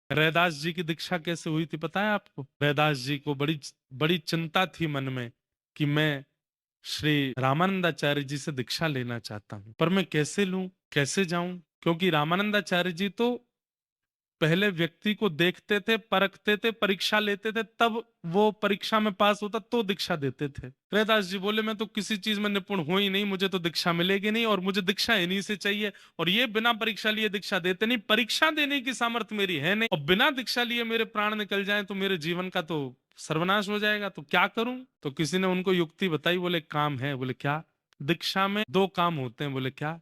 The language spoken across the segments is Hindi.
रैदास जी की दीक्षा कैसे हुई थी पता है आपको? रैदास जी को बड़ी बड़ी चिंता थी मन में कि मैं श्री रामानंदाचार्य जी से दीक्षा लेना चाहता हूं, पर मैं कैसे लूं, कैसे जाऊं? क्योंकि रामानंदाचार्य जी तो पहले व्यक्ति को देखते थे, परखते थे, परीक्षा लेते थे, तब वो परीक्षा में पास होता तो दीक्षा देते थे। रैदास जी बोले मैं तो किसी चीज में निपुण हूं ही नहीं, मुझे तो दीक्षा मिलेगी नहीं और मुझे दीक्षा इन्हीं से चाहिए, और ये बिना परीक्षा लिए दीक्षा देते नहीं, परीक्षा देने की सामर्थ्य मेरी है नहीं, और बिना दीक्षा लिए मेरे प्राण निकल जाए तो मेरे जीवन का तो सर्वनाश हो जाएगा, तो क्या करूं? तो किसी ने उनको युक्ति बताई, बोले काम है। बोले क्या? दीक्षा में दो काम होते हैं। बोले क्या?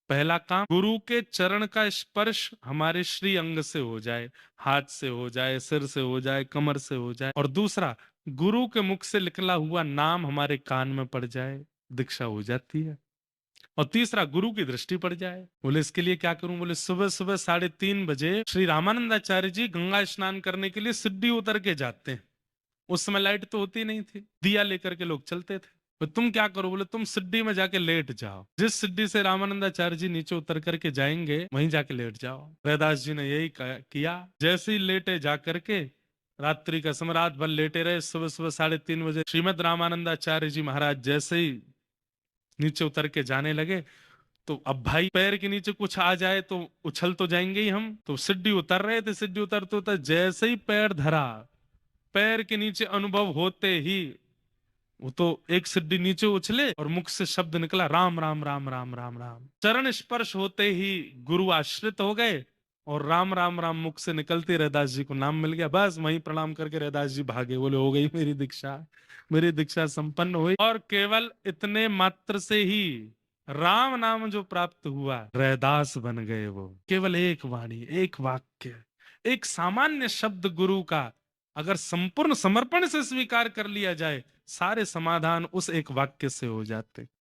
पहला काम, गुरु के चरण का स्पर्श हमारे श्री अंग से हो जाए, हाथ से हो जाए, सिर से हो जाए, कमर से हो जाए, और दूसरा, गुरु के मुख से निकला हुआ नाम हमारे कान में पड़ जाए, दीक्षा हो जाती है। और तीसरा, गुरु की दृष्टि पड़ जाए। बोले इसके लिए क्या करूं? बोले सुबह सुबह 3:30 बजे श्री रामानंदाचार्य जी गंगा स्नान करने के लिए सीढ़ी उतर के जाते हैं। उस समय लाइट तो होती नहीं थी, दिया लेकर के लोग चलते थे। तो तुम क्या करो? बोले तुम सिड्डी में जाके लेट जाओ, जिस सिड्डी से रामानंदाचार्य जी नीचे उतर करके जाएंगे वहीं जाके लेट जाओ। रैदास जी ने यही किया। जैसे ही लेटे जा करके, रात्रि का समय, रात भर लेटे रहे। सुबह सुबह 3:30 बजे श्रीमद रामानंदाचार्य जी महाराज जैसे ही नीचे उतर के जाने लगे, तो अब भाई पैर के नीचे कुछ आ जाए तो उछल तो जाएंगे ही हम। तो सिड्डी उतर रहे थे, सिड्डी उतरते उतर जैसे ही पैर धरा, पैर के नीचे अनुभव होते ही वो तो एक सिड्डी नीचे उछले और मुख से शब्द निकला, राम राम राम राम राम राम। चरण स्पर्श होते ही गुरु आश्रित हो गए और राम राम राम मुख से निकलते रैदास जी को नाम मिल गया। बस वहीं प्रणाम करके रैदास जी भागे, बोले हो गई मेरी दीक्षा, मेरी दीक्षा संपन्न हुई। और केवल इतने मात्र से ही राम नाम जो प्राप्त हुआ, रैदास बन गए वो। केवल एक वाणी, एक वाक्य, एक सामान्य शब्द गुरु का अगर संपूर्ण समर्पण से स्वीकार कर लिया जाए, सारे समाधान उस एक वाक्य से हो जाते।